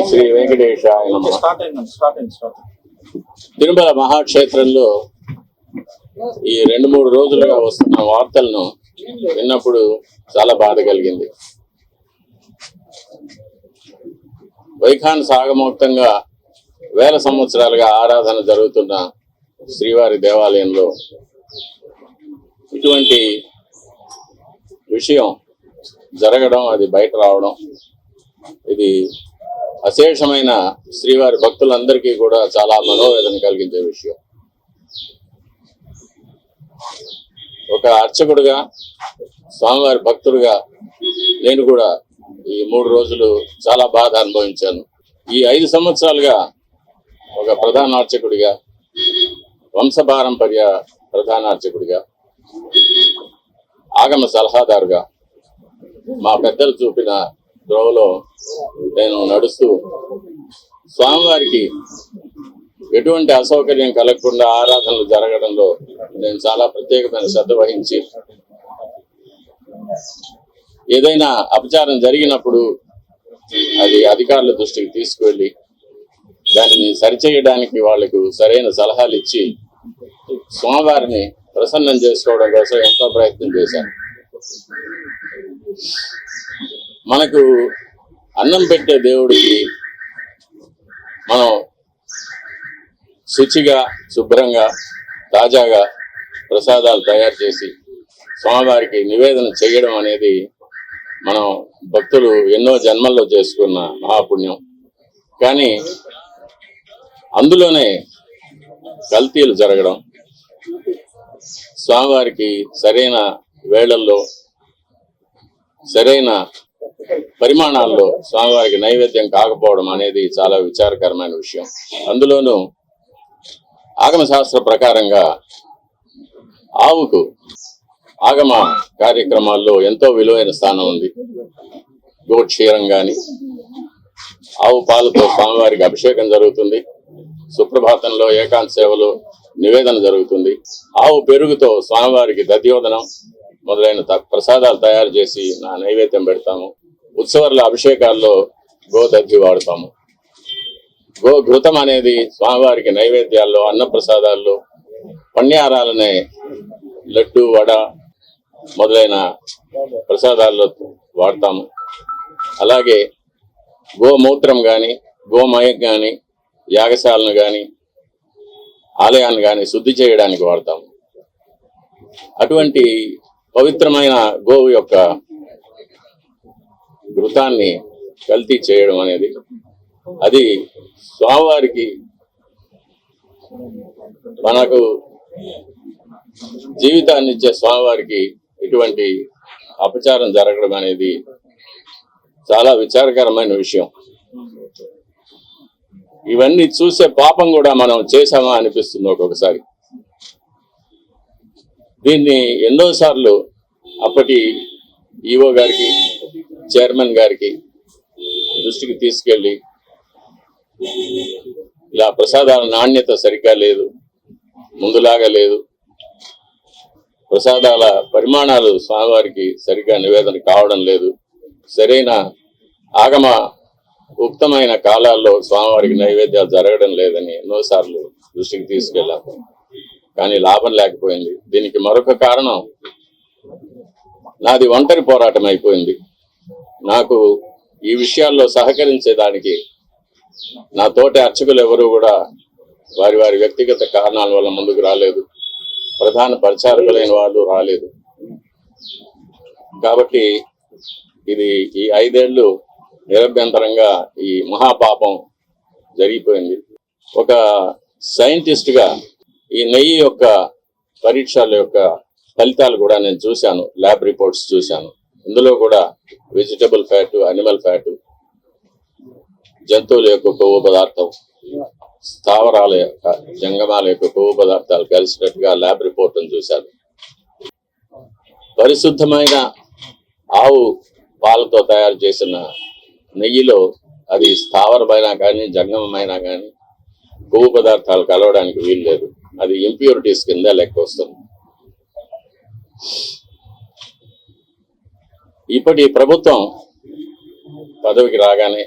శ్రీ వెంకటేశాయ నమః. తిరుమల మహాక్షేత్రంలో ఈ 2-3 రోజులుగా వస్తున్న వార్తలను విన్నప్పుడు చాలా బాధ కలిగింది. వైఖాన సాగమోక్తంగా వేల సంవత్సరాలుగా ఆరాధన జరుగుతున్న శ్రీవారి దేవాలయంలో ఇటువంటి విషయం జరగడం, అది బయట రావడం, ఇది అశేషమైన శ్రీవారి భక్తులందరికీ కూడా చాలా మనోవేదన కలిగించే విషయం. ఒక అర్చకుడుగా, స్వామివారి భక్తుడుగా నేను కూడా ఈ 3 రోజులు చాలా బాధ అనుభవించాను. ఈ 5 సంవత్సరాలుగా ఒక ప్రధాన అర్చకుడిగా, వంశపారంపర్య ప్రధాన అర్చకుడిగా, ఆగమ సలహాదారుగా మా పెద్దలు చూపిన ద్రోవలో నేను నడుస్తూ స్వామివారికి ఎటువంటి అసౌకర్యం కలగకుండా ఆరాధనలు జరగడంలో నేను చాలా ప్రత్యేకమైన శ్రద్ధ వహించి, ఏదైనా అపచారం జరిగినప్పుడు అది అధికారుల దృష్టికి తీసుకువెళ్ళి దానిని సరిచేయడానికి వాళ్లకు సరైన సలహాలు ఇచ్చి స్వామివారిని ప్రసన్నం చేసుకోవడం కోసం ఎంతో ప్రయత్నం చేశాను. మనకు అన్నం పెట్టే దేవుడికి మనం శుచిగా, శుభ్రంగా, తాజాగా ప్రసాదాలు తయారు చేసి స్వామివారికి నివేదన చేయడం అనేది మనం భక్తులు ఎన్నో జన్మల్లో చేసుకున్న మహాపుణ్యం. కానీ అందులోనే కల్తీలు జరగడం, స్వామివారికి సరైన వేళల్లో, సరైన పరిమాణాల్లో స్వామివారికి నైవేద్యం కాకపోవడం అనేది చాలా విచారకరమైన విషయం. అందులోనూ ఆగమ శాస్త్ర ప్రకారంగా ఆవుకు ఆగమ కార్యక్రమాల్లో ఎంతో విలువైన స్థానం ఉంది. గోక్షీరం కానీ, ఆవు పాలతో స్వామివారికి అభిషేకం జరుగుతుంది. సుప్రభాతంలో ఏకాంత సేవలో నివేదన జరుగుతుంది. ఆవు పెరుగుతో స్వామివారికి దధ్యోదనం మొదలైన ప్రసాదాలు తయారు చేసి నా నైవేద్యం పెడతాము. ఉత్సవాల అభిషేకాల్లో గోదధ్యి వాడతాము. గోఘృతం అనేది స్వామివారికి నైవేద్యాల్లో, అన్న ప్రసాదాల్లో, పణ్యారాలనే లడ్డు, వడ మొదలైన ప్రసాదాల్లో వాడతాము. అలాగే గోమూత్రం కానీ, గోమయం కానీ, యాగశాలను కానీ, ఆలయాన్ని కానీ శుద్ధి చేయడానికి వాడతాము. అటువంటి పవిత్రమైన గోవు యొక్క ఘృతాన్ని కల్తీ చేయడం అనేది, అది స్వామివారికి, మనకు జీవితాన్ని ఇచ్చే స్వామివారికి ఇటువంటి అపచారం జరగడం అనేది చాలా విచారకరమైన విషయం. ఇవన్నీ చూసే పాపం కూడా మనం చేశామా అనిపిస్తుంది ఒక్కొక్కసారి. దీన్ని ఎన్నోసార్లు అప్పటి ఈఓ గారికి, చైర్మన్ గారికి దృష్టికి తీసుకెళ్ళి, ఇలా ప్రసాదాల నాణ్యత సరిగ్గా లేదు, ముందులాగా లేదు, ప్రసాదాల పరిమాణాలు స్వామివారికి సరిగ్గా నివేదన కావడం లేదు, సరైన ఆగమ ఉక్తమైన కాలాల్లో స్వామివారికి నైవేద్యాలు జరగడం లేదని ఎన్నోసార్లు దృష్టికి తీసుకెళ్ళాము. కానీ లాభం లేకపోయింది. దీనికి మరొక కారణం, నాది ఒంటరి పోరాటం అయిపోయింది. నాకు ఈ విషయాల్లో సహకరించేదానికి నా తోటి అర్చకులు ఎవరు కూడా వారి వారి వ్యక్తిగత కారణాల వల్ల ముందుకు రాలేదు. ప్రధాన పరిచారకులైన వాళ్ళు రాలేదు. కాబట్టి ఇది ఈ 5 ఏళ్ళు నిరభ్యంతరంగా ఈ మహాపాపం జరిగిపోయింది. ఒక సైంటిస్ట్గా ఈ నెయ్యి యొక్క పరీక్షల యొక్క ఫలితాలు కూడా నేను చూశాను, ల్యాబ్ రిపోర్ట్స్ చూశాను. ఇందులో కూడా వెజిటబుల్ ఫ్యాటు, అనిమల్ ఫ్యాటు, జంతువుల యొక్క కొవ్వు పదార్థం, స్థావరాల యొక్క, జంగమాల యొక్క కొవ్వు పదార్థాలు కలిసినట్టుగా ల్యాబ్ రిపోర్ట్ను చూశాను. పరిశుద్ధమైన ఆవు పాలతో తయారు చేసిన నెయ్యిలో అది స్థావరమైనా కానీ, జంగమైనా కానీ కొవ్వు పదార్థాలు కలవడానికి వీలు లేదు. అది ఇంప్యూరిటీస్ కింద లెక్క వస్తుంది. ఇప్పటి ప్రభుత్వం పదవికి రాగానే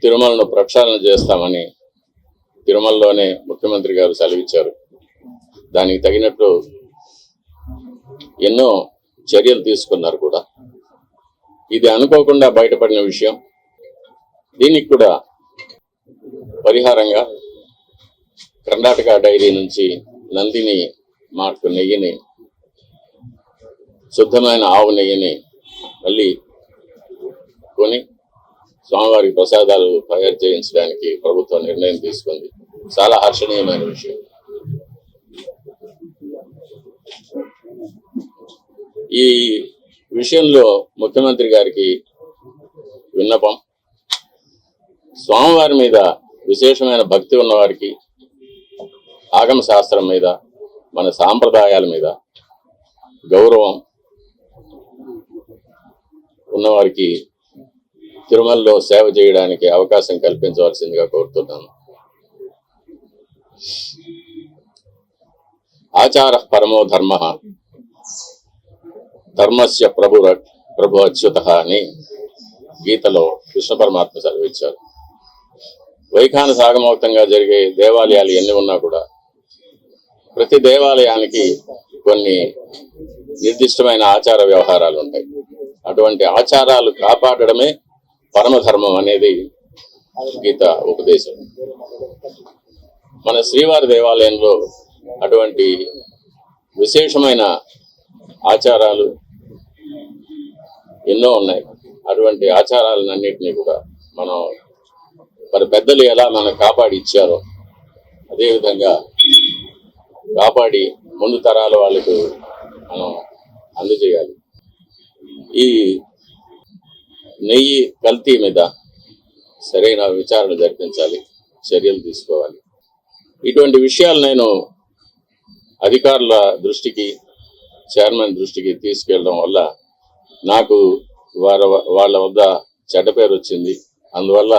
తిరుమలను ప్రక్షాళన చేస్తామని తిరుమలలోనే ముఖ్యమంత్రి గారు సెలవిచ్చారు. దానికి తగినట్లు ఎన్నో చర్యలు తీసుకున్నారు కూడా. ఇది అనుకోకుండా బయటపడిన విషయం. దీనికి కూడా పరిహారంగా కర్ణాటక డైరీ నుంచి నందిని మార్కు నెయ్యిని, శుద్ధమైన ఆవు నెయ్యిని మళ్ళీ కొని స్వామివారికి ప్రసాదాలు తయారు చేయించడానికి ప్రభుత్వం నిర్ణయం తీసుకుంది. చాలా హర్షణీయమైన విషయం. ఈ విషయంలో ముఖ్యమంత్రి గారికి విన్నపం, స్వామివారి మీద విశేషమైన భక్తి ఉన్నవారికి, ఆగమ శాస్త్రం మీద, మన సాంప్రదాయాల మీద గౌరవం ఉన్నవారికి తిరుమలలో సేవ చేయడానికి అవకాశం కల్పించవలసిందిగా కోరుతున్నాను. ఆచార పరమో ధర్మ ధర్మస్య ప్రభు అచ్యుత అని గీతలో కృష్ణ పరమాత్మ సెలవిచ్చారు. వైఖాన సాగమౌక్తంగా జరిగే దేవాలయాలు ఎన్ని ఉన్నా కూడా ప్రతి దేవాలయానికి కొన్ని నిర్దిష్టమైన ఆచార వ్యవహారాలు ఉంటాయి. అటువంటి ఆచారాలు కాపాడడమే పరమధర్మం అనేది గీత ఉపదేశం. మన శ్రీవారి దేవాలయంలో అటువంటి విశేషమైన ఆచారాలు ఎన్నో ఉన్నాయి. అటువంటి ఆచారాలన్నింటినీ కూడా మనం మరి పెద్దలు ఎలా మనం కాపాడి ఇచ్చారో అదేవిధంగా కాపాడి ముందు తరాల వాళ్ళకు మనం అందజేయాలి. ఈ నెయ్యి కల్తీ మీద సరైన విచారణ జరిపించాలి, చర్యలు తీసుకోవాలి. ఇటువంటి విషయాలు నేను అధికారుల దృష్టికి, చైర్మన్ దృష్టికి తీసుకెళ్ళడం వల్ల నాకు వాళ్ళ వద్ద చెడ్డ పేరు వచ్చింది. అందువల్ల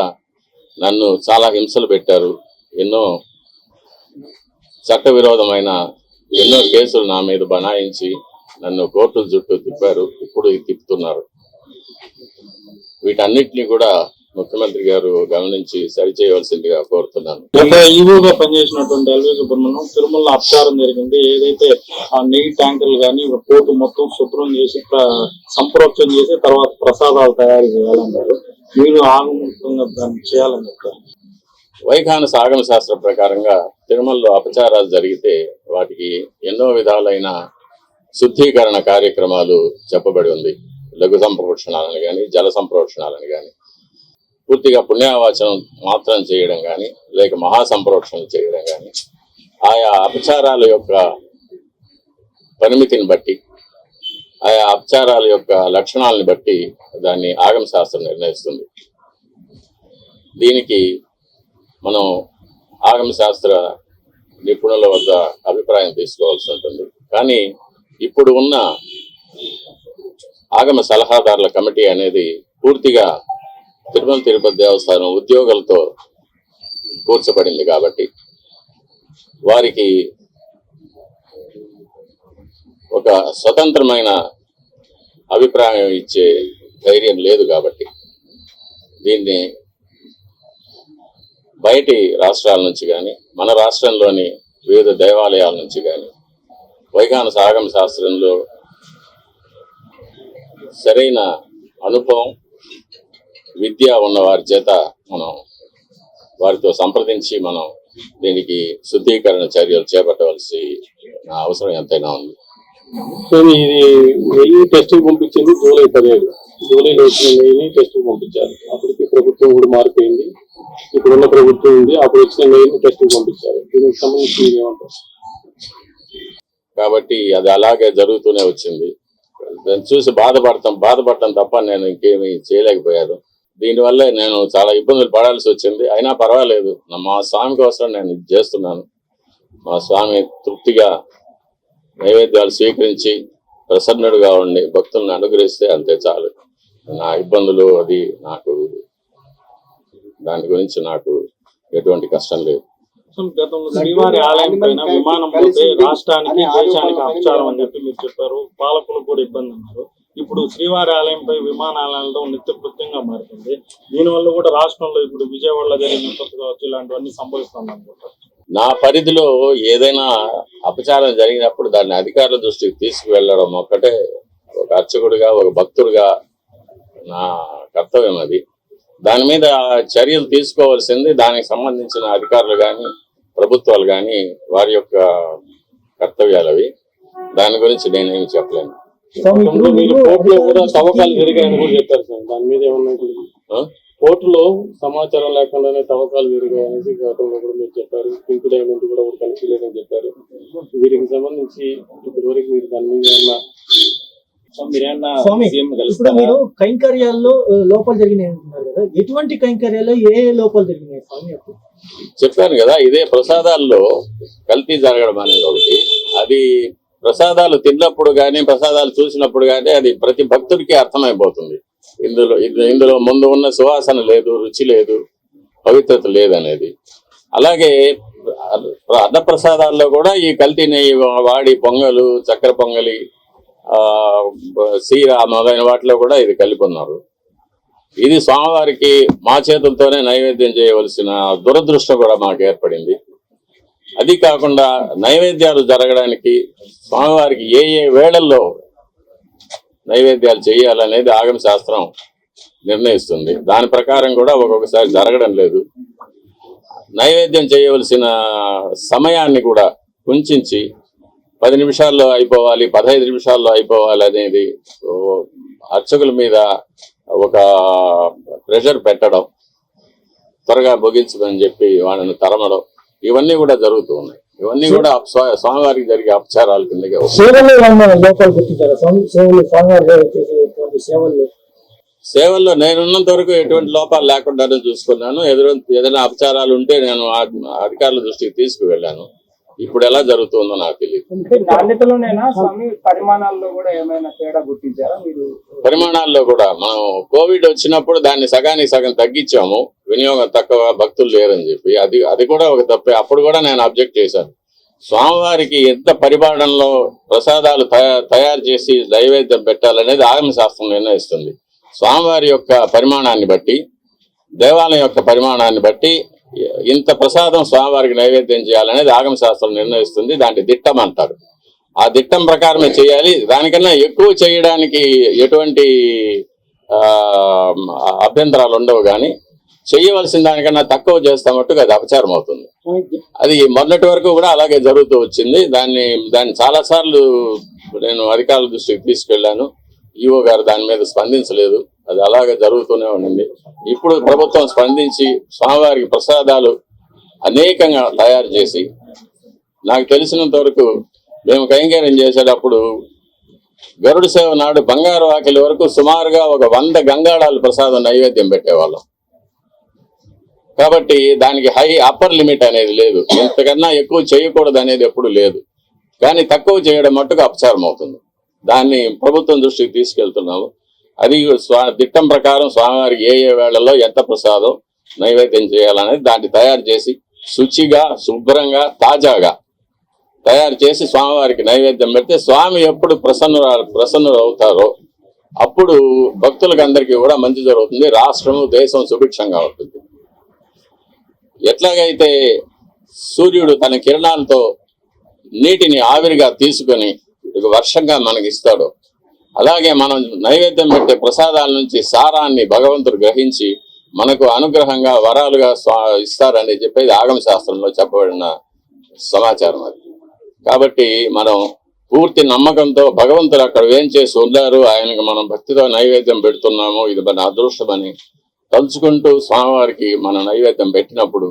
నన్ను చాలా హింసలు పెట్టారు. ఎన్నో చట్టవిరోధమైన ఎన్నో కేసులు నా మీద బనాయించి నన్ను కోర్టుల చుట్టూ తిప్పారు, ఇప్పుడు తిప్పుతున్నారు. వీటన్నిటిని కూడా ముఖ్యమంత్రి గారు గమనించి సరిచేయవలసిందిగా కోరుతున్నాను. ఈవోగా పనిచేసినటువంటి ఎల్వి సుబ్రహ్మణ్యం తిరుమల అపచారం జరిగింది. ఏదైతే ఆ నెయ్యి ట్యాంకర్లు కానీ పోటు మొత్తం శుభ్రం చేసి సంప్రోక్షణ చేసి తర్వాత ప్రసాదాలు తయారు చేయాలన్నారు. మీరు ఆగమనంగా దాన్ని చేయాలని చెప్తారు. వైఖాన సాగమ శాస్త్ర ప్రకారంగా తిరుమలలో అపచారాలు జరిగితే వాటికి ఎన్నో విధాలైన శుద్ధీకరణ కార్యక్రమాలు చెప్పబడి ఉంది. లఘు సంప్రోక్షణాలను కానీ, జల సంప్రోక్షణాలను కానీ, పూర్తిగా పుణ్యావాచనం మాత్రం చేయడం కానీ, లేక మహాసంప్రోక్షణలు చేయడం కానీ, ఆయా అపచారాల యొక్క పరిమితిని బట్టి, ఆయా అపచారాల యొక్క లక్షణాలను బట్టి దాన్ని ఆగమ శాస్త్రం నిర్ణయిస్తుంది. దీనికి మనం ఆగమ శాస్త్ర నిపుణుల వద్ద అభిప్రాయం తీసుకోవాల్సి ఉంటుంది. కానీ ఇప్పుడు ఉన్న ఆగమ సలహాదారుల కమిటీ అనేది పూర్తిగా తిరుమల తిరుపతి దేవస్థానం ఉద్యోగులతో కూర్చబడింది కాబట్టి వారికి ఒక స్వతంత్రమైన అభిప్రాయం ఇచ్చే ధైర్యం లేదు. కాబట్టి దీన్ని బయటి రాష్ట్రాల నుంచి కానీ, మన రాష్ట్రంలోని వివిధ దేవాలయాల నుంచి కానీ వైఖాన సాగమ శాస్త్రంలో సరైన అనుభవం, విద్య ఉన్న వారి చేత మనం వారితో సంప్రదించి మనం దీనికి శుద్ధీకరణ చర్యలు చేపట్టవలసి అవసరం ఎంతైనా ఉంది. ఇది నెయ్యి టెస్టులు పంపించింది జూలై 15. జూలైలో వచ్చిన నెయ్యిని టెస్టులు పంపించారు. అప్పటికి ప్రభుత్వం కూడా మారిపోయింది. ఇప్పుడున్న ప్రభుత్వం ఉంది, అప్పుడు వచ్చిన నెయ్యిని టెస్టులు పంపించారు. దీనికి సంబంధించి ఏమంటారు? కాబట్టి అది అలాగే జరుగుతూనే వచ్చింది. దాన్ని చూసి బాధపడటం తప్ప నేను ఇంకేమీ చేయలేకపోయాను. దీనివల్ల నేను చాలా ఇబ్బందులు పడాల్సి వచ్చింది. అయినా పర్వాలేదు, మా స్వామి కోసం నేను ఇది చేస్తున్నాను. మా స్వామి తృప్తిగా నైవేద్యాలు స్వీకరించి ప్రసన్నుడుగా ఉండి భక్తులను అనుగ్రహిస్తే అంతే చాలు. నా ఇబ్బందులు అది నాకు దాని గురించి నాకు ఎటువంటి కష్టం లేదు. గతంలో శ్రీవారి ఆలయం పైన విమానం పోతే రాష్ట్రానికి, దేశానికి అపచారం అని చెప్పి మీరు చెప్పారు. పాలకులు కూడా ఇబ్బంది అన్నారు. ఇప్పుడు శ్రీవారి ఆలయంపై విమానాలయంలో నిత్యకృత్యంగా మారుతుంది. దీనివల్ల కూడా రాష్ట్రంలో ఇప్పుడు విజయవాడలో జరిగిన విపత్తు కావచ్చు ఇలాంటివన్నీ సంభవిస్తుంది అనుకుంటారు. నా పరిధిలో ఏదైనా అపచారం జరిగినప్పుడు దాన్ని అధికారుల దృష్టికి తీసుకువెళ్ళడం ఒక్కటే ఒక అర్చకుడిగా, ఒక భక్తుడిగా నా కర్తవ్యం. అది దాని మీద చర్యలు తీసుకోవాల్సింది దానికి సంబంధించిన అధికారులు కానీ, ప్రభుత్వాలు కానీ వారి యొక్క కర్తవ్యాలు అవి. దాని గురించి నేనేమి చెప్పలేను. మీరు కోర్టులో కూడా తవ్వకాలు జరిగాయని కూడా చెప్పారు సార్, దాని మీద ఏమన్నా కోర్టులో సమాచారం లేకుండానే తవ్వకాలు జరిగాయనేసి గతంలో కూడా మీరు చెప్పారు. పింక్ డైమండ్ కూడా ఒకటి కలిసి లేదని చెప్పారు. వీరికి సంబంధించి ఇప్పటివరకు మీరు దాని మీద ఏమన్నా స్వామి, ఇప్పుడు మీరు కైంకర్యాల్లో లోపాలు జరిగినాయి అంటున్నారు కదా, ఎటువంటి కైంకర్యాల్లో ఏ లోపాలు జరిగినాయి స్వామి? చెప్పాను కదా, ఇదే ప్రసాదాల్లో కల్తీ జరగడం అనేది ఒకటి. అది ప్రసాదాలు తిన్నప్పుడు కానీ, ప్రసాదాలు చూసినప్పుడు కానీ అది ప్రతి భక్తుడికి అర్థమైపోతుంది. ఇందులో ముందు ఉన్న సువాసన లేదు, రుచి లేదు, పవిత్రత లేదు అనేది. అలాగే అన్న ప్రసాదాల్లో కూడా ఈ కల్తీ నెయ్యి వాడి పొంగలు, చక్కెర పొంగలి, సీర మొదలైన వాటిలో కూడా ఇది కలిపి ఉన్నారు. ఇది స్వామివారికి మా చేతులతోనే నైవేద్యం చేయవలసిన దురదృష్టం కూడా మాకు ఏర్పడింది. అది కాకుండా నైవేద్యాలు జరగడానికి స్వామివారికి ఏ ఏ వేళల్లో నైవేద్యాలు చేయాలనేది ఆగమ శాస్త్రం నిర్ణయిస్తుంది. దాని ప్రకారం కూడా ఒక్కొక్కసారి జరగడం లేదు. నైవేద్యం చేయవలసిన సమయాన్ని కూడా కుంచి 10 నిమిషాల్లో అయిపోవాలి, 15 నిమిషాల్లో అయిపోవాలి అనేది అర్చకుల మీద ఒక ప్రెషర్ పెట్టడం, త్వరగా ముగించమని చెప్పి వాళ్ళని తరమడం, ఇవన్నీ కూడా జరుగుతూ ఉన్నాయి. ఇవన్నీ కూడా స్వామివారికి జరిగే అపచారాల కిందకే సేవల్లో నేనున్నంత వరకు ఎటువంటి లోపాలు లేకుండానే చూసుకున్నాను. ఏదైనా అపచారాలు ఉంటే నేను అధికారుల దృష్టికి తీసుకువెళ్ళాను. ఇప్పుడు ఎలా జరుగుతుందో నాకు తెలియదు. నాణ్యతలోనేనా స్వామి, పరిమాణాల్లో కూడా ఏమైనా తేడా గుర్తించారా మీరు? పరిమాణాల్లో కూడా మనం కోవిడ్ వచ్చినప్పుడు దాన్ని సగానికి సగం తగ్గించాము, వినియోగం తక్కువ, భక్తులు లేరని చెప్పి. అది కూడా ఒక తప్పే. అప్పుడు కూడా నేను అబ్జెక్ట్ చేశాను. స్వామివారికి ఎంత పరిమాణంలో ప్రసాదాలు తయారు చేసి నైవేద్యం పెట్టాలనేది ఆగమ శాస్త్రం నిర్ణయిస్తుంది. స్వామివారి యొక్క పరిమాణాన్ని బట్టి, దేవాలయం యొక్క పరిమాణాన్ని బట్టి ఇంత ప్రసాదం స్వామివారికి నైవేద్యం చేయాలనేది ఆగమ శాస్త్రం నిర్ణయిస్తుంది. దాన్ని దిట్టం అంటారు. ఆ దిట్టం ప్రకారమే చేయాలి. దానికన్నా ఎక్కువ చేయడానికి ఎటువంటి అభ్యంతరాలు ఉండవు. కానీ చేయవలసిన దానికన్నా తక్కువ చేస్తే మట్టుకు అది అపచారం అవుతుంది. అది మొన్నటి వరకు కూడా అలాగే జరుగుతూ వచ్చింది. దాన్ని చాలాసార్లు నేను అధికారుల దృష్టికి తీసుకెళ్లాను. ఈఓ గారు దాని మీద స్పందించలేదు. అది అలాగే జరుగుతూనే ఉండింది. ఇప్పుడు ప్రభుత్వం స్పందించి స్వామివారికి ప్రసాదాలు అనేకంగా తయారు చేసి, నాకు తెలిసినంత వరకు మేము కైంకర్యం చేసేటప్పుడు గరుడ సేవ నాడు బంగారు వాకిలి వరకు సుమారుగా ఒక 100 గంగాళాలు ప్రసాదం నైవేద్యం పెట్టేవాళ్ళం. కాబట్టి దానికి అప్పర్ లిమిట్ అనేది లేదు. ఇంతకన్నా ఎక్కువ చేయకూడదు అనేది ఎప్పుడు లేదు. కానీ తక్కువ చేయడం మట్టుకు అపచారం అవుతుంది. దాన్ని ప్రభుత్వం దృష్టికి తీసుకెళ్తున్నాము. అది దిట్టం ప్రకారం స్వామివారికి ఏ ఏ వేళల్లో ఎంత ప్రసాదం నైవేద్యం చేయాలనేది దాన్ని తయారు చేసి శుచిగా, శుభ్రంగా, తాజాగా తయారు చేసి స్వామివారికి నైవేద్యం పెడితే స్వామి ఎప్పుడు ప్రసన్నులు అవుతారో అప్పుడు భక్తులకు అందరికీ కూడా మంచి జరుగుతుంది. రాష్ట్రము, దేశం సుభిక్షంగా ఉంటుంది. ఎట్లాగైతే సూర్యుడు తన కిరణాలతో నీటిని ఆవిరిగా తీసుకొని వర్షంగా మనకి ఇస్తాడో, అలాగే మనం నైవేద్యం పెట్టే ప్రసాదాల నుంచి సారాన్ని భగవంతుడు గ్రహించి మనకు అనుగ్రహంగా వరాలుగా ఇస్తారని చెప్పేది ఆగమ శాస్త్రంలో చెప్పబడిన సమాచారం అది. కాబట్టి మనం పూర్తి నమ్మకంతో భగవంతుడు అక్కడ ఏం చేసి ఉన్నారు, ఆయనకు మనం భక్తితో నైవేద్యం పెడుతున్నాము, ఇది మన అదృష్టమని తలుచుకుంటూ స్వామివారికి మనం నైవేద్యం పెట్టినప్పుడు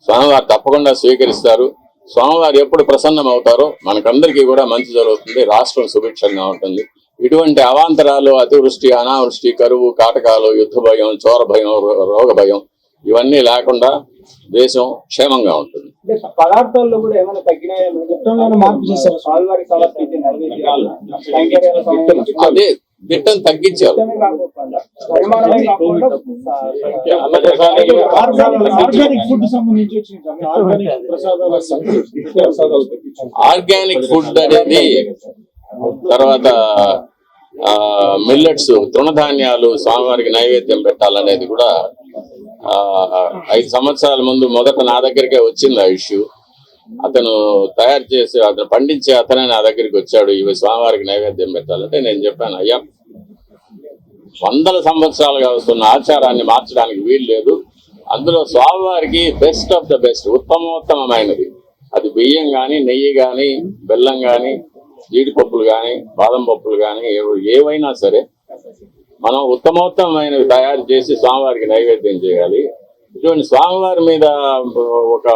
స్వామివారు తప్పకుండా స్వీకరిస్తారు. స్వామివారు ఎప్పుడు ప్రసన్నం అవుతారో మనకందరికీ కూడా మంచి జరుగుతుంది. రాష్ట్రం సుభిక్షంగా ఉంటుంది. ఇటువంటి అవాంతరాలు, అతివృష్టి, అనావృష్టి, కరువు, కాటకాలు, యుద్ధ భయం, చోర భయం, రోగ భయం ఇవన్నీ లేకుండా దేశం క్షేమంగా ఉంటుంది. పదార్థాల్లో కూడా ఏమైనా తగ్గినాయా? మార్పు చేశారు స్వామివారికి సమర్పించే నైవేద్యాలు, అదే దిట్టం తగ్గించారు. ఆర్గానిక్ ఫుడ్ అనేది తర్వాత మిల్లెట్స్ తృణధాన్యాలు స్వామివారికి నైవేద్యం పెట్టాలనేది కూడా 5 సంవత్సరాల ముందు మొదట నా దగ్గరికే వచ్చింది ఆ ఇష్యూ. అతను తయారు చేసి అతను పండించే అతనే నా దగ్గరికి వచ్చాడు, ఇవి స్వామివారికి నైవేద్యం పెట్టాలంటే నేను చెప్పాను, అయ్యా 100 సంవత్సరాలుగా వస్తున్న ఆచారాన్ని మార్చడానికి వీలు లేదు. అందులో స్వామివారికి బెస్ట్ ఆఫ్ ద బెస్ట్, ఉత్తమోత్తమైనది అది బియ్యం కానీ, నెయ్యి కానీ, బెల్లం కానీ, జీడిపప్పులు కానీ, బాదం పప్పులు కానీ, ఏవైనా సరే మనం ఉత్తమోత్తమైనవి తయారు చేసి స్వామివారికి నైవేద్యం చేయాలి. ఇటువంటి స్వామివారి మీద ఒక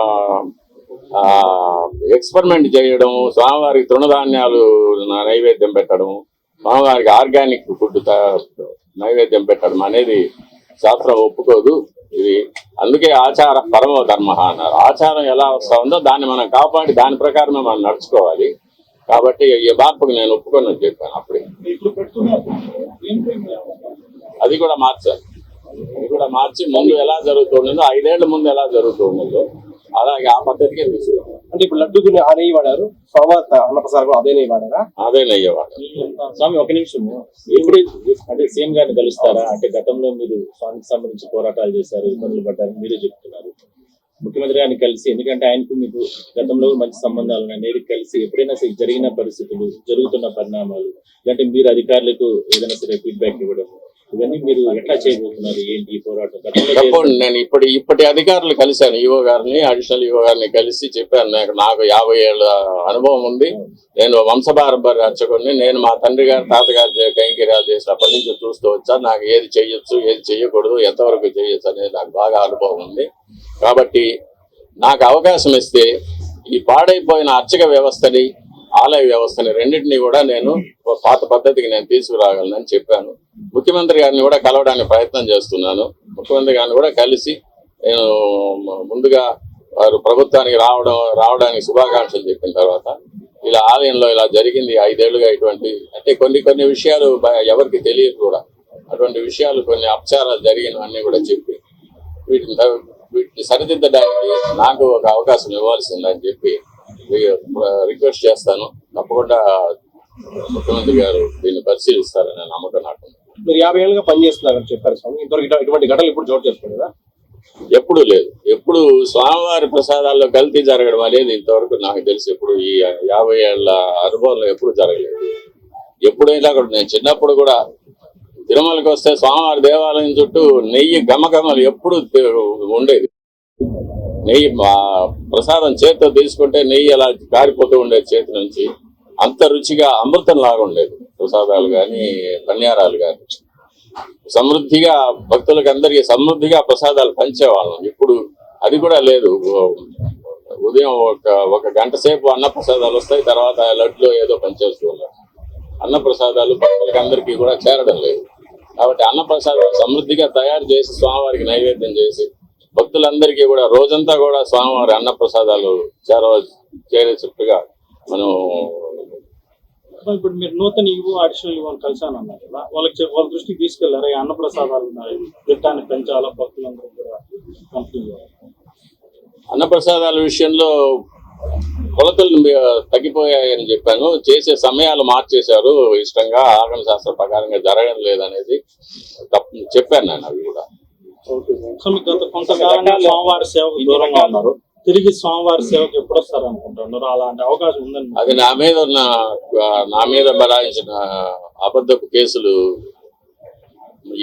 ఎక్స్పెరిమెంట్ చేయడం, స్వామివారికి తృణధాన్యాలు నైవేద్యం పెట్టడం, స్వామివారికి ఆర్గానిక్ ఫుడ్ నైవేద్యం పెట్టడం అనేది శాస్త్రం ఒప్పుకోదు. ఇది అందుకే ఆచార పరమో ధర్మ అన్నారు. ఆచారం ఎలా వస్తా ఉందో దాన్ని మనం కాపాడి దాని ప్రకారమే మనం నడుచుకోవాలి. కాబట్టి ఈ మార్పుకు నేను ఒప్పుకొని చెప్పాను అప్పుడే. అది కూడా మార్చాలి. అది కూడా మార్చి ముందు ఎలా జరుగుతుండదో, 5 ఏళ్ల ముందు ఎలా జరుగుతుండదో అలాగే ఆ పద్ధతికే తీసుకున్నాం. అంటే ఇప్పుడు లడ్డు ఆ నెయ్యి వాడారు, స్వామివారి అన్నప్రసాదం కూడా అదే నెయ్యి వాడారా? అదే నెయ్యేవాడు. స్వామి ఒక నిమిషం, ఎప్పుడు అంటే సీఎం గారిని కలుస్తారా? అంటే గతంలో మీరు స్వామికి సంబంధించి పోరాటాలు చేశారు, ఇబ్బందులు పడ్డారు, మీరే చెప్తున్నారు. ముఖ్యమంత్రి గారిని కలిసి, ఎందుకంటే ఆయనకు మీకు గతంలో మంచి సంబంధాలు ఉన్నాయి, నేరు కలిసి ఎప్పుడైనా సరే జరిగిన పరిస్థితులు, జరుగుతున్న పరిణామాలు, లేదంటే మీరు అధికారులకు ఏదైనా సరే ఫీడ్బ్యాక్ ఇవ్వడం, ఇవన్నీ మీరు ఎట్లా చేయబోతున్నారు? ఏంటి ఈ పోరాటం? తప్పకుండా నేను ఇప్పటి అధికారులు కలిశాను, ఈఓ గారిని, అడిషనల్ ఈఓ గారిని కలిసి చెప్పాను, నాకు 50 ఏళ్ళ అనుభవం ఉంది, నేను వంశపారంపర్య అర్చకుడిని, నేను మా తండ్రి గారు తాతగారు కైంకర్యాలు చేసినప్పటి నుంచి చూస్తూ వచ్చా, నాకు ఏది చెయ్యొచ్చు ఏది చెయ్యకూడదు, ఎంతవరకు చెయ్యొచ్చు అనేది నాకు బాగా అనుభవం ఉంది. కాబట్టి నాకు అవకాశం ఇస్తే ఈ పాడైపోయిన అర్చక వ్యవస్థని, ఆలయ వ్యవస్థని రెండింటినీ కూడా నేను పాత పద్ధతికి నేను తీసుకురాగలనని చెప్పాను. ముఖ్యమంత్రి గారిని కూడా కలవడానికి ప్రయత్నం చేస్తున్నాను. ముఖ్యమంత్రి గారిని కూడా కలిసి నేను ముందుగా వారు ప్రభుత్వానికి రావడానికి శుభాకాంక్షలు చెప్పిన తర్వాత, ఇలా ఆలయంలో ఇలా జరిగింది 5 ఏళ్లుగా ఇటువంటి, అంటే కొన్ని విషయాలు ఎవరికి తెలియదు కూడా, అటువంటి విషయాలు కొన్ని అపచారాలు జరిగినవన్నీ కూడా చెప్పి వీటిని సరిదిద్దడానికి నాకు ఒక అవకాశం ఇవ్వాల్సిందని చెప్పి రిక్వెస్ట్ చేస్తాను. తప్పకుండా ముఖ్యమంత్రి గారు దీన్ని పరిశీలిస్తారని నమ్మకం నాకు. మీరు 50 ఏళ్ళుగా పనిచేస్తున్నారని చెప్పారు స్వామి, ఇంతవరకు ఇటువంటి ఘటనలు ఇప్పుడు చోటు చేసుకోలేదా? ఎప్పుడు లేదు. ఎప్పుడు స్వామివారి ప్రసాదాల్లో కల్తీ జరగడం అనేది ఇంతవరకు నాకు తెలిసి ఎప్పుడు ఈ 50 ఏళ్ల అనుభవంలో ఎప్పుడు జరగలేదు. ఎప్పుడైనా కూడా నేను చిన్నప్పుడు కూడా తిరుమలకి వస్తే స్వామివారి దేవాలయం చుట్టూ నెయ్యి గమగమలు ఎప్పుడు ఉండేది. నెయ్యి ప్రసాదం చేతితో తీసుకుంటే నెయ్యి అలా కారిపోతూ ఉండేది చేతి నుంచి, అంత రుచిగా అమృతం లాగా ఉండేది ప్రసాదాలు కానీ, పన్యారాలు కానీ. సమృద్ధిగా భక్తులకు అందరికీ సమృద్ధిగా ప్రసాదాలు పంచేవాళ్ళం. ఇప్పుడు అది కూడా లేదు. ఉదయం ఒక గంట సేపు అన్న ప్రసాదాలు వస్తాయి, తర్వాత లడ్లో ఏదో పంచేస్తూ ఉన్నారు. అన్న ప్రసాదాలు భక్తులకు అందరికీ కూడా చేరడం లేదు. కాబట్టి అన్న ప్రసాదాలు సమృద్ధిగా తయారు చేసి స్వామివారికి నైవేద్యం చేసి భక్తులందరికీ కూడా రోజంతా కూడా స్వామివారి అన్న ప్రసాదాలు చేరేటట్టుగా మనం. ఇప్పుడు మీరు నూతన ఈవో, అడిషనల్ ఈవో కలిసానన్నారు కదా, వాళ్ళ దృష్టికి తీసుకెళ్లారా? ఈ అన్న ప్రసాదాలు పెట్టాన్ని పెంచాలా, భక్తులందరూ కూడా కంప్లీట్ చేయాలి. అన్న ప్రసాదాల విషయంలో కొలతలు తగ్గిపోయాయని చెప్పాను. చేసే సమయాలు మార్చేశారు, ఇష్టంగా ఆగమ శాస్త్ర ప్రకారంగా జరగడం లేదనేది చెప్పాను నేను. అవి కూడా గత కొంతకాలంగా స్వామివారి సేవకు దూరంగా ఉన్నారు, తిరిగి స్వామివారి సేవకు ఎప్పుడు వస్తారు అనుకుంటున్నారు? అలాంటి అవకాశం ఉందని అది నా మీద బలాయించిన అబద్ధపు కేసులు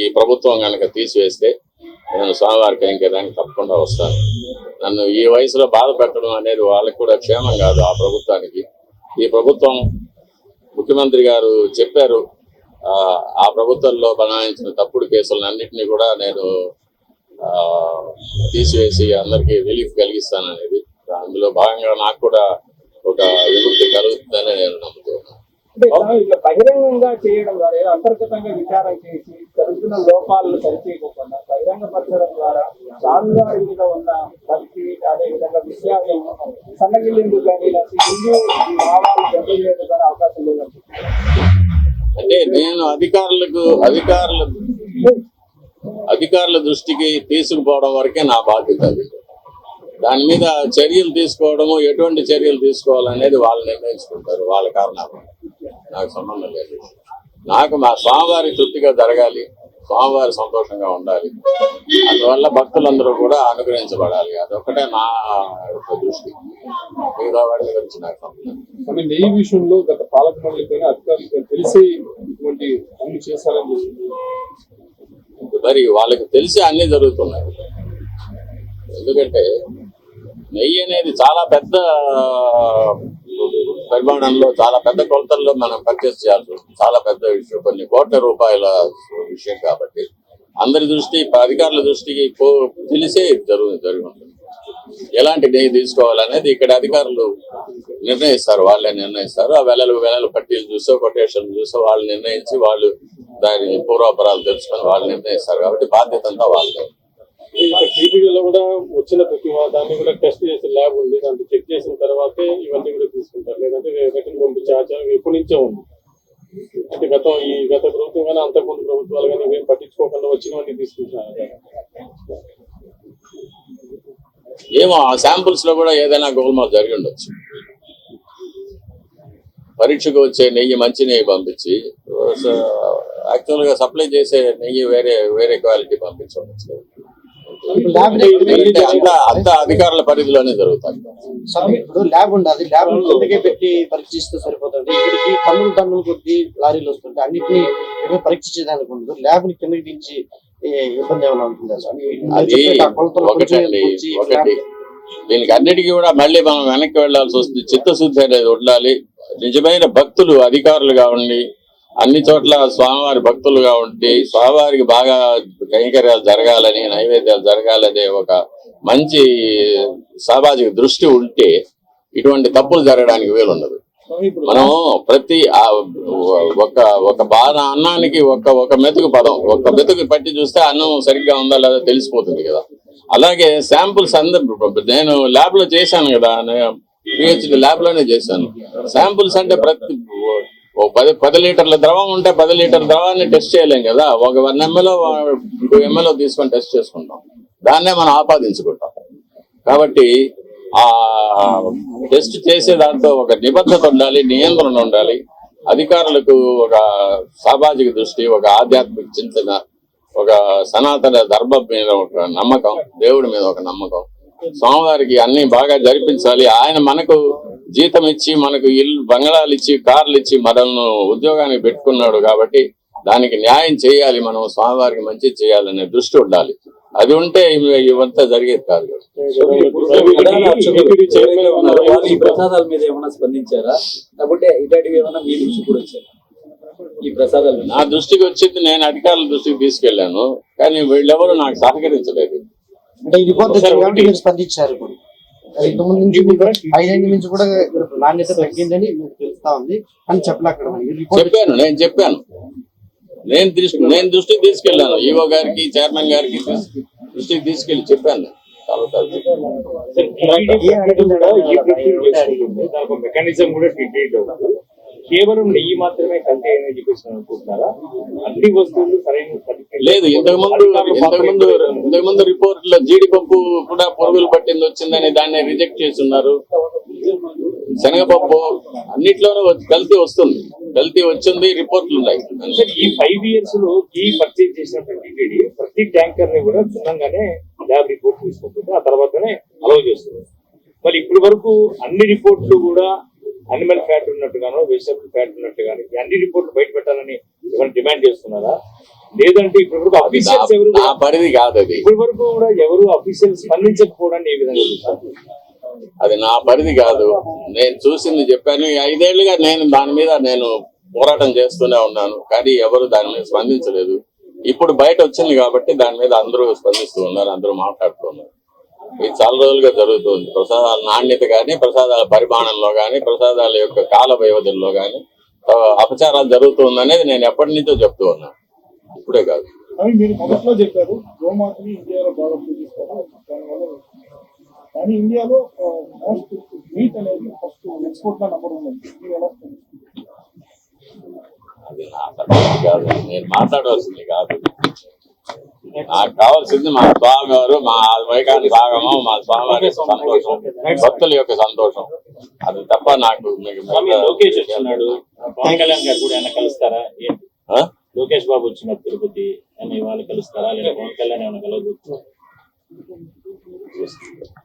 ఈ ప్రభుత్వం కనుక తీసివేస్తే నేను స్వామివారి కైంకర్యానికి తప్పకుండా వస్తాను. నన్ను ఈ వయసులో బాధ పెట్టడం అనేది వాళ్ళకి కూడా క్షేమం కాదు. ఆ ప్రభుత్వానికి, ఈ ప్రభుత్వం ముఖ్యమంత్రి గారు చెప్పారు, ఆ ప్రభుత్వంలో బనాయించిన తప్పుడు కేసులన్నింటినీ కూడా నేను తీసివేసి అందరికీ రిలీఫ్ కలిగిస్తాననేది, అందులో భాగంగా నాకు కూడా ఒక విముక్తి కలుగుతుందని నేను నమ్ముతున్నాను. ఇట్లా బహిరంగంగా చేయడం ద్వారా, అంతర్గతంగా విచారణ చేసి జరుగుతున్న లోపాలను సరిచేయకుండా బహిరంగపరచడం ద్వారా స్వామివారి మీద ఉన్న భక్తి, అదేవిధంగా విశ్వాసం సన్నగిల్లేందుకు కానీ హిందూ భావాలు దెబ్బతినేందుకు కానీ అవకాశం లేదండి. అంటే నేను అధికారుల దృష్టికి తీసుకుపోవడం వరకే నా బాధ్యత. అది దాని మీద చర్యలు తీసుకోవడము, ఎటువంటి చర్యలు తీసుకోవాలనేది వాళ్ళు నిర్ణయించుకుంటారు, వాళ్ళ కారణాలు, నాకు సంబంధం లేదు. నాకు మా స్వామివారి తృప్తిగా జరగాలి, స్వామివారి సంతోషంగా ఉండాలి, అందువల్ల భక్తులందరూ కూడా అనుగ్రహించబడాలి. అదొక్కటే నా యొక్క దృష్టి. మిగతా వాటి గురించి నాకు సంబంధం. కానీ నెయ్యి విషయంలో గత పాలక మండలిపైన అధికారులు తెలిసి ఇటువంటి పనులు చేశారని మరి వాళ్ళకి తెలిసి అన్ని జరుగుతున్నాయి. ఎందుకంటే నెయ్యి అనేది చాలా పెద్ద పరిమాణంలో, చాలా పెద్ద కొలతల్లో మనం పర్చేస్ చేయాల్సి ఉంటుంది. చాలా పెద్ద విషయం, కొన్ని కోట్ల రూపాయల విషయం కాబట్టి అందరి దృష్టి, అధికారుల దృష్టికి తెలిసే జరిగి ఉంటుంది. ఎలాంటి నెయ్యి తీసుకోవాలనేది ఇక్కడ అధికారులు నిర్ణయిస్తారు, వాళ్ళే నిర్ణయిస్తారు. ఆ వెలలు పట్టీలు చూసో, కొటేషన్ చూసో వాళ్ళు నిర్ణయించి, వాళ్ళు దాని పూర్వాపరాలు తెలుసుకొని వాళ్ళు నిర్ణయిస్తారు. కాబట్టి బాధ్యత అంతా వాళ్ళే. టీటీడీలో కూడా వచ్చిన ప్రతి దాన్ని కూడా టెస్ట్ చేసే ల్యాబ్ ఉంది, దాంట్లో చెక్ చేసిన తర్వాతే ఇవన్నీ కూడా తీసుకుంటారు. లేదంటే రిటర్న్ పంపించే ఆచారం ఎప్పటి నుంచే ఉంది. అంటే గత ప్రభుత్వం కానీ అంతకుముందు ప్రభుత్వాలు కానీ ఇవేం పట్టించుకోకుండా వచ్చినవన్నీ తీసుకుంటున్నారు. ఏమో ఆ శాంపుల్స్ లో కూడా ఏదైనా గోల్మాల్ జరిగి ఉండొచ్చు. పరీక్షకు వచ్చే నెయ్యి మంచి నెయ్యి పంపించి యాక్చువల్ గా సప్లై చేసే నెయ్యి వేరే క్వాలిటీ పంపించవచ్చు. అంత అధికారుల పరిధిలోనే జరుగుతాయి. ఇప్పుడు ల్యాబ్ ఉండాలి, ల్యాబ్ ఇంతకే పెట్టి పరీక్షిస్తే సరిపోతుంది. ఇక్కడికి టన్నులు కొద్ది లారీలు వస్తుంటే అన్నిటినీ పరీక్షించేదానికి ఉండదు. ల్యాబ్ ని కిందకి దించి ఇబ్బంది ఏమైనా ఉంటుందా సార్? అది ఒకటి. దీనికి అన్నిటికీ కూడా మళ్ళీ మనం వెనక్కి వెళ్లాల్సి వస్తుంది. చిత్తశుద్ధి అనేది ఉండాలి. నిజమైన భక్తులు అధికారులుగా ఉండి, అన్ని చోట్ల స్వామివారి భక్తులుగా ఉండి, స్వామివారికి బాగా కైంకర్యాలు జరగాలని, నైవేద్యాలు జరగాలనే ఒక మంచి సామాజిక దృష్టి ఉంటే ఇటువంటి తప్పులు జరగడానికి వీలుండదు. మనం ప్రతి ఒక బాగా అన్నానికి ఒక మెతుకు పదం, ఒక మెతుకు పట్టి చూస్తే అన్నం సరిగ్గా ఉందా లేదా తెలిసిపోతుంది కదా. అలాగే శాంపుల్స్ నేను ల్యాబ్ లో చేశాను కదా, పిహెచ్డి ల్యాబ్ లోనే చేశాను. శాంపుల్స్ అంటే ప్రతి 10 లీటర్ల ద్రవం ఉంటే 10 లీటర్ల ద్రవాన్ని టెస్ట్ చేయలేం కదా. ఒక 1 ml 2 ml తీసుకొని టెస్ట్ చేసుకుంటాం, దాన్నే మనం ఆపాదించుకుంటాం. కాబట్టి ఆ టెస్ట్ చేసే దాంట్లో ఒక నిబద్ధత ఉండాలి, నియంత్రణ ఉండాలి. అధికారులకు ఒక సామాజిక దృష్టి, ఒక ఆధ్యాత్మిక చింతన, ఒక సనాతన ధర్మం మీద ఒక నమ్మకం, దేవుడి మీద ఒక నమ్మకం, స్వామివారికి అన్ని బాగా జరిపించాలి. ఆయన మనకు జీతం ఇచ్చి, మనకు ఇల్లు బంగళాలు ఇచ్చి, కార్లు ఇచ్చి మనల్ని ఉద్యోగానికి పెట్టుకున్నాడు కాబట్టి దానికి న్యాయం చేయాలి. మనం స్వామివారికి మంచి చేయాలనే దృష్టి ఉండాలి. అది ఉంటే ఇవంతా జరిగేది కాదు. ఈ ప్రసాదాల మీద ఏమైనా స్పందించారా? లేకపోతే ఇట్లాంటివి ఏమైనా మీ దృష్టి కూడా వచ్చారా? ఈ ప్రసాదాలు నా దృష్టికి వచ్చింది, నేను అధికారుల దృష్టికి తీసుకెళ్లాను, కానీ వీళ్ళెవరూ నాకు సహకరించలేదు. అంటే ఈ రిపోర్ట్ స్పందించారు. ఇప్పుడు ఇంతకుముందు నుంచి 5 నుంచి కూడా నాణ్యత తగ్గిందని మీకు తెలుస్తా ఉంది అని చెప్పాను. నేను దృష్టికి తీసుకెళ్లాను, ఈవో గారికి, చైర్మన్ గారికి దృష్టికి తీసుకెళ్లి చెప్పాను. మెకానిజం కూడా కేవలం నెయ్యి మాత్రమే కల్తీ అని చెప్పేసి అనుకుంటున్నారా? అన్ని వస్తువులు సరైన లేదు. ఇంతకుముందు రిపోర్ట్ లో జీడిపప్పు కూడా పురుగులు పట్టింది వచ్చిందని దాన్ని రిజెక్ట్ చేస్తున్నారు. శనగపప్పు అన్నిట్లోనూ కల్తీ వస్తుంది, కల్తీ వచ్చింది, రిపోర్ట్లు ఉన్నాయి. ఈ 5 years లో ఈ పర్చేజ్ చేసినటువంటి ప్రతి ట్యాంకర్ ని కూడా క్షుణ్ణంగానే ల్యాబ్ రిపోర్ట్ తీసుకుంటుంది, ఆ తర్వాతనే అలౌ చేస్తుంది. మరి ఇప్పటి వరకు అన్ని రిపోర్ట్లు కూడా అనిమల్ ఫ్యాట్ ఉన్నట్టుగానో, వెజిటబుల్ ఫ్యాట్ ఉన్నట్టుగాను అన్ని రిపోర్ట్లు బయట పెట్టాలని ఎవరు డిమాండ్ చేస్తున్నారా? లేదంటే ఇప్పటి వరకు అఫీషియల్స్ ఎవరు పరిధి కాదు అది. ఇప్పటి వరకు కూడా ఎవరు అఫీషియల్స్ స్పందించకపోవడాన్ని ఏ విధంగా చూస్తారు? అది నా పరిధి కాదు. నేను చూసింది చెప్పాను. 5 ఏళ్లుగా దాని మీద నేను పోరాటం చేస్తూనే ఉన్నాను, కానీ ఎవరు దాని మీద స్పందించలేదు. ఇప్పుడు బయట వచ్చింది కాబట్టి దాని మీద అందరూ స్పందిస్తూ ఉన్నారు, అందరూ మాట్లాడుతున్నారు. ఇది చాలా రోజులుగా జరుగుతుంది. ప్రసాదాల నాణ్యత కానీ, ప్రసాదాల పరిమాణంలో కానీ, ప్రసాదాల యొక్క కాల వ్యవధుల్లో కానీ అపచారాలు జరుగుతుందనేది నేను ఎప్పటి నుంచో చెప్తూ ఉన్నాను, ఇప్పుడే కాదు. మీరు మొదట్లో చెప్పారు గోమాతని ఇండియాలో బాగా పూజిస్తారు, కానీ ఇండియాలో మోస్ట్ మీట్ అనేది ఫస్ట్ ఎక్స్పోర్ట్ లో నెంబర్ ఉంది. మీరు ఎలా అది నా పరిస్థితి కాదు, నేను మాట్లాడవలసింది కాదు. నాకు కావాల్సింది మా స్వామి వారు, మా వైకాంత భాగము, మా స్వామివారి సంతోషం, భక్తుల యొక్క సంతోషం. అది తప్ప నాకు లోకేష్ వచ్చినాడు, పవన్ కళ్యాణ్ గారు కూడా కలుస్తారా? ఆ? లోకేష్ బాబు వచ్చినారు తిరుపతి అని వాళ్ళు కలుస్తారా లేదా పవన్ కళ్యాణ్ ఏమైనా కలవదు